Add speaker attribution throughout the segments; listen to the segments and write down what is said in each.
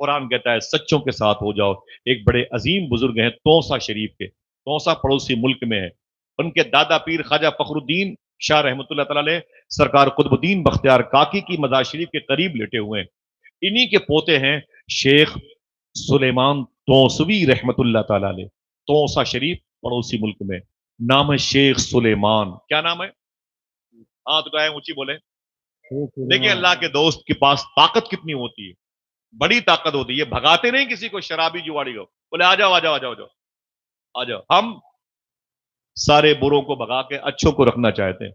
Speaker 1: قرآن کہتا ہے سچوں کے ساتھ ہو جاؤ. ایک بڑے عظیم بزرگ ہیں توسا شریف کے، توسا پڑوسی ملک میں ہے. ان کے دادا پیر خواجہ فخر الدین شاہ رحمۃ اللہ تعالی علیہ سرکار قطب الدین بختیار کاکی کی مزار شریف کے قریب لیٹے ہوئے ہیں. انہی کے پوتے ہیں شیخ سلیمان توسوی رحمت اللہ تعالی علیہ. توسا شریف پڑوسی ملک میں، نام ہے شیخ سلیمان. کیا نام ہے؟ ہاتھ اٹھائیں اونچی بولیں. دیکھیں اللہ کے دوست کے پاس طاقت کتنی ہوتی ہے، بڑی طاقت ہوتی ہے. بھگاتے نہیں کسی کو، شرابی جواڑی کو بولے آ جاؤ آ جاؤ آ جاؤ آ جاؤ. ہم سارے بروں کو بھگا کے اچھوں کو رکھنا چاہتے ہیں.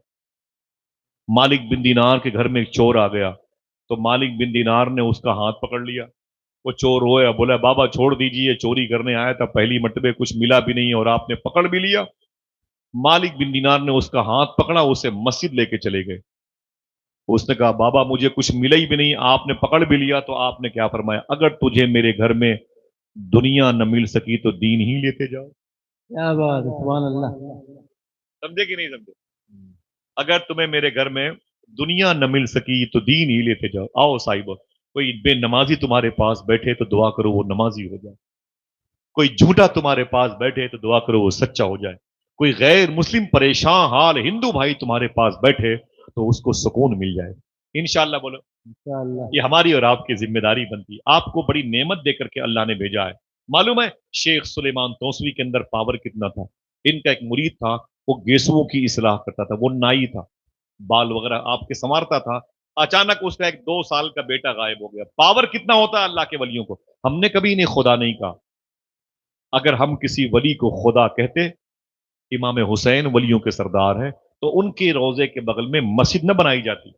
Speaker 1: مالک بن دینار کے گھر میں ایک چور آ گیا تو مالک بن دینار نے اس کا ہاتھ پکڑ لیا. وہ چور رویا، بولا بابا چھوڑ دیجئے، چوری کرنے آیا تھا، پہلی مرتبہ کچھ ملا بھی نہیں اور آپ نے پکڑ بھی لیا. مالک بن دینار نے اس کا ہاتھ پکڑا، اسے مسجد لے کے چلے گئے. اس نے کہا بابا مجھے کچھ ملا ہی بھی نہیں، آپ نے پکڑ بھی لیا. تو آپ نے کیا فرمایا؟ اگر تجھے میرے گھر میں دنیا نہ مل سکی تو دین ہی لیتے جاؤ.
Speaker 2: کیا بات ہے، سبحان اللہ.
Speaker 1: سمجھے کہ نہیں سمجھے؟ اگر تمہیں میرے گھر میں دنیا نہ مل سکی تو دین ہی لیتے جاؤ. آؤ صاحب، کوئی بے نمازی تمہارے پاس بیٹھے تو دعا کرو وہ نمازی ہو جائے. کوئی جھوٹا تمہارے پاس بیٹھے تو دعا کرو وہ سچا ہو جائے. کوئی غیر مسلم پریشان حال ہندو بھائی تمہارے پاس بیٹھے تو اس کو سکون مل جائے. انشاءاللہ بولو.
Speaker 2: انشاءاللہ.
Speaker 1: یہ ہماری اور آپ کی ذمہ داری بنتی ہے. آپ کو بڑی نعمت دے کر کے اللہ نے بھیجا ہے. معلوم ہے شیخ سلیمان توسوی کے اندر پاور کتنا تھا؟ ان کا ایک مرید تھا، وہ گیسوؤں کی اصلاح کرتا تھا، وہ نائی تھا، بال وغیرہ آپ کے سنوارتا تھا. اچانک اس کا ایک 2 سال کا بیٹا غائب ہو گیا. پاور کتنا ہوتا ہے اللہ کے ولیوں کو. ہم نے کبھی انہیں خدا نہیں کہا. اگر ہم کسی ولی کو خدا کہتے، امام حسین ولیوں کے سردار ہیں، تو ان کے روزے کے بغل میں مسجد نہ بنائی جاتی.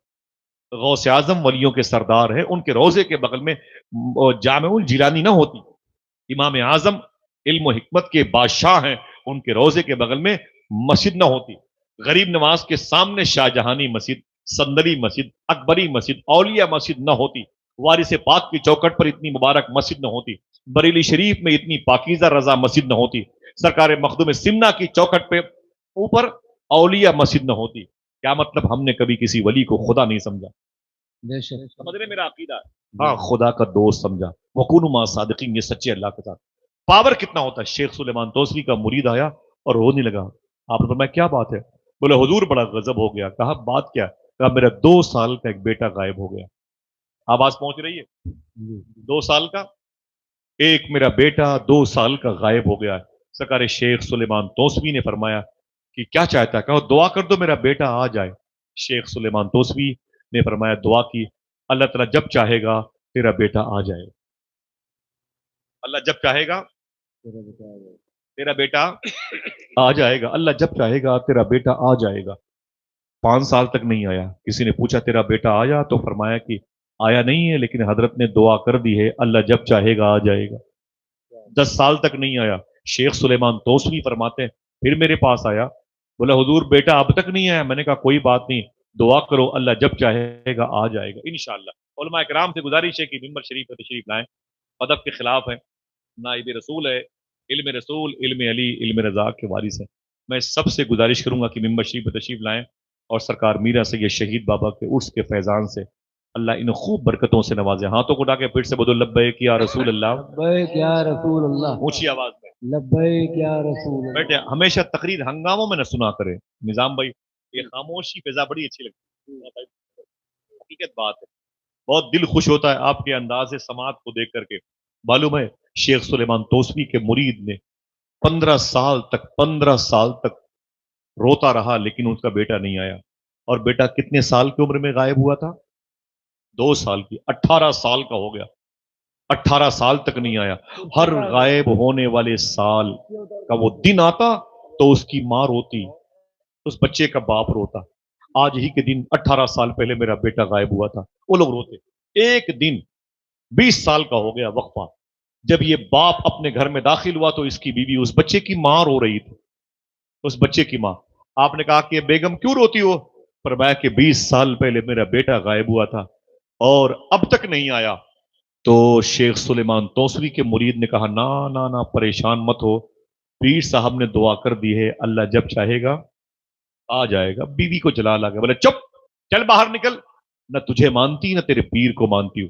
Speaker 1: غوث اعظم ولیوں کے سردار ہیں، ان کے روزے کے بغل میں جامع الجیلانی نہ ہوتی. امام اعظم علم و حکمت کے بادشاہ ہیں، ان کے روزے کے بغل میں مسجد نہ ہوتی. غریب نواز کے سامنے شاہ جہانی مسجد، صندلی مسجد، اکبری مسجد، اولیاء مسجد نہ ہوتی. وارث پاک کی چوکھٹ پر اتنی مبارک مسجد نہ ہوتی. بریلی شریف میں اتنی پاکیزہ رضا مسجد نہ ہوتی. سرکار مخدوم سمنا کی چوکھٹ پہ اوپر اولیاء مسجد نہ ہوتی. کیا مطلب؟ ہم نے کبھی کسی ولی کو خدا نہیں سمجھا.
Speaker 2: بے شک.
Speaker 1: سمجھ رہے میرا عقیدہ ہے؟ ہاں خدا کا دوست سمجھا. وکونوا مع صادقین، یہ سچے اللہ کے ساتھ. پاور کتنا ہوتا ہے. شیخ سلیمان توسوی کا مرید آیا اور رونے لگا. آپ نے فرمایا کیا بات ہے؟ بولے حضور بڑا غضب ہو گیا. کہا بات کیا؟ کہا میرا 2 سال کا ایک بیٹا غائب ہو گیا. آواز پہنچ رہی ہے؟ 2 سال کا ایک میرا بیٹا 2 سال کا غائب ہو گیا. سرکار شیخ سلیمان توسوی نے فرمایا کہ کیا چاہتا ہے؟ کہا دعا کر دو میرا بیٹا آ جائے. شیخ سلیمان توسوی نے فرمایا دعا کی، اللہ تعالیٰ جب چاہے گا تیرا بیٹا آ جائے گا. اللہ جب چاہے گا تیرا بیٹا آ جائے گا. اللہ جب چاہے گا تیرا بیٹا آ جائے گا. 5 سال تک نہیں آیا. کسی نے پوچھا تیرا بیٹا آیا؟ تو فرمایا کہ آیا نہیں ہے، لیکن حضرت نے دعا کر دی ہے، اللہ جب چاہے گا آ جائے گا. 10 سال تک نہیں آیا. شیخ سلیمان توسوی فرماتے ہیں پھر میرے پاس آیا، بولا حضور بیٹا اب تک نہیں آیا. میں نے کہا کوئی بات نہیں، دعا کرو اللہ جب چاہے گا آ جائے گا انشاءاللہ. علماء کرام سے گزارش ہے کہ ممبر شریف پر تشریف لائیں. ادب کے خلاف ہے، نائب رسول ہے، علم رسول، علم علی، علم رضا کے وارث ہیں. میں سب سے گزارش کروں گا کہ ممبر شریف پر تشریف لائیں اور سرکار میرا سید شہید بابا کے عرس کے فیضان سے اللہ ان خوب برکتوں سے نوازے. ہاتھوں کو اٹھا کے پھر سے بولو لبیک یا رسول اللہ.
Speaker 2: لبیک یا رسول اللہ.
Speaker 1: اونچی آواز میں
Speaker 2: لبیک یا رسول اللہ.
Speaker 1: بیٹھے. ہمیشہ تقریر ہنگاموں میں نہ سنا کرے. نظام بھائی یہ خاموشی فضا بڑی اچھی لگتی ہے، حقیقت بات ہے. بہت دل خوش ہوتا ہے آپ کے انداز سماعت کو دیکھ کر کے. معلوم ہے شیخ سلیمان توسوی کے مرید نے 15 سال تک روتا رہا لیکن ان کا بیٹا نہیں آیا. اور بیٹا کتنے سال کی عمر میں غائب ہوا تھا؟ 2 سال کی. 18 سال کا ہو گیا، 18 سال تک نہیں آیا. ہر غائب ہونے والے سال کا وہ دن آتا تو اس کی ماں روتی، اس بچے کا باپ روتا. آج ہی کے دن 18 سال پہلے میرا بیٹا غائب ہوا تھا، وہ لوگ روتے. ایک دن 20 سال کا ہو گیا وقفہ. جب یہ باپ اپنے گھر میں داخل ہوا تو اس کی بیوی اس بچے کی ماں رو رہی تھی. اس بچے کی ماں. آپ نے کہا کہ بیگم کیوں روتی ہو؟ فرمایا کہ 20 سال پہلے میرا بیٹا غائب ہوا تھا اور اب تک نہیں آیا. تو شیخ سلیمان توسوی کے مرید نے کہا نہ پریشان مت ہو، پیر صاحب نے دعا کر دی ہے، اللہ جب چاہے گا آ جائے گا. بیوی کو جلال آ گیا، بولے چپ چل باہر نکل، نہ تجھے مانتی نہ تیرے پیر کو مانتی ہوں.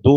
Speaker 1: 2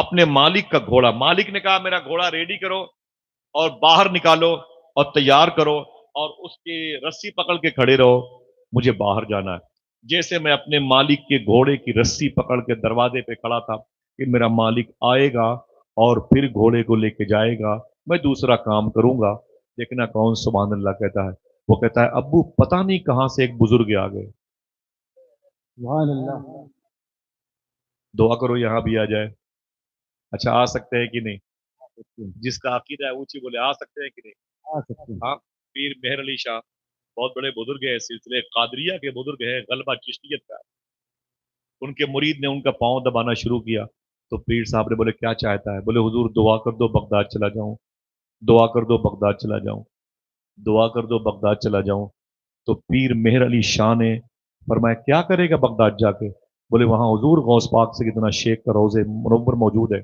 Speaker 1: اپنے مالک کا گھوڑا، مالک نے کہا میرا گھوڑا ریڈی کرو اور باہر نکالو اور تیار کرو اور اس کی رسی پکڑ کے کھڑے رہو، مجھے باہر جانا ہے۔ جیسے میں اپنے مالک کے گھوڑے کی رسی پکڑ کے دروازے پہ کھڑا تھا کہ میرا مالک آئے گا اور پھر گھوڑے کو لے کے جائے گا، میں دوسرا کام کروں گا۔ دیکھنا کون سبحان اللہ کہتا ہے، وہ کہتا ہے ابو پتہ نہیں کہاں سے ایک بزرگ آ گئے،
Speaker 2: سبحان اللہ،
Speaker 1: دعا کرو یہاں بھی آ جائے۔ اچھا آ سکتے ہیں کہ نہیں؟ جس کا عقیدہ ہے اونچی بولے آ سکتے ہیں کہ نہیں؟
Speaker 2: آ سکتے ہیں۔
Speaker 1: ہاں، پیر مہر علی شاہ بہت بڑے بزرگ ہیں، سلسلے قادریہ کے بزرگ ہیں، غلبہ چشتیت کا۔ ان کے مرید نے ان کا پاؤں دبانا شروع کیا تو پیر صاحب نے بولے کیا چاہتا ہے؟ بولے حضور دعا کر دو بغداد چلا جاؤں، دعا کر دو بغداد چلا جاؤں، دعا کر دو بغداد چلا جاؤں۔ تو پیر مہر علی شاہ نے فرمایا کیا کرے گا بغداد جا کے؟ بولے وہاں حضور غوث پاک سیدنا شیخ کا روضہ منور موجود ہے۔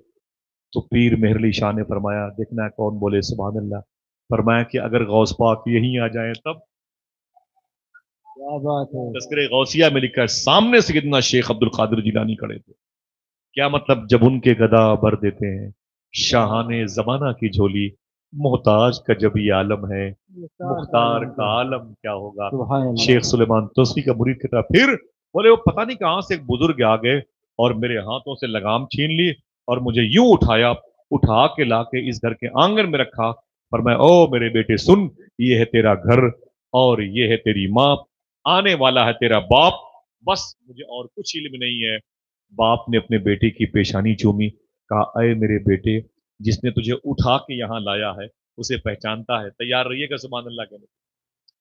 Speaker 1: تو پیر مہر علی شاہ نے فرمایا دیکھنا ہے کون بولے سبحان اللہ، فرمایا کہ اگر غوث پاک یہیں آ جائیں تب؟
Speaker 2: کیا بات ہے،
Speaker 1: تذکرہ غوثیہ میں لکھا ہے سامنے سیدنا شیخ عبد القادر جیلانی کھڑے تھے۔ کیا مطلب؟ جب ان کے گدا بھر دیتے ہیں شاہانے زمانہ کی جھولی، محتاج کا جب یہ عالم ہے مختار کا عالم کیا ہوگا۔
Speaker 2: سبحان اللہ،
Speaker 1: شیخ سلیمان توسی کا مرید کہتا پھر بولے وہ پتہ نہیں کہاں سے ایک بزرگ آ گئے اور میرے ہاتھوں سے لگام چھین لی اور مجھے یوں اٹھایا، اٹھا کے لا کے اس گھر کے آنگن میں رکھا، فرمایا او میرے بیٹے سن، یہ ہے تیرا گھر اور یہ ہے تیری ماں، آنے والا ہے تیرا باپ، بس مجھے اور کچھ علم نہیں ہے۔ باپ نے اپنے بیٹے کی پیشانی چومی، کہا اے میرے بیٹے جس نے تجھے اٹھا کے یہاں لایا ہے اسے پہچانتا ہے؟ تیار رہیے گا سبحان اللہ کے،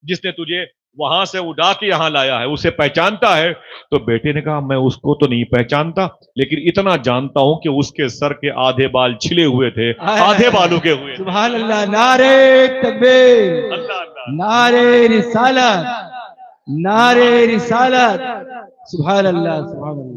Speaker 1: جس نے تجھے وہاں سے اڑا کے یہاں لایا ہے اسے پہچانتا ہے؟ تو بیٹے نے کہا میں اس کو تو نہیں پہچانتا لیکن اتنا جانتا ہوں کہ اس کے سر کے آدھے بال چھلے ہوئے تھے، آدھے بالوں کے ہوئے تھے۔
Speaker 2: سبحان اللہ، نعرے تکبیر،
Speaker 1: اللہ اللہ،
Speaker 2: نعرے رسالت، نعرے رسالت، سبحان اللہ، سبحان اللہ۔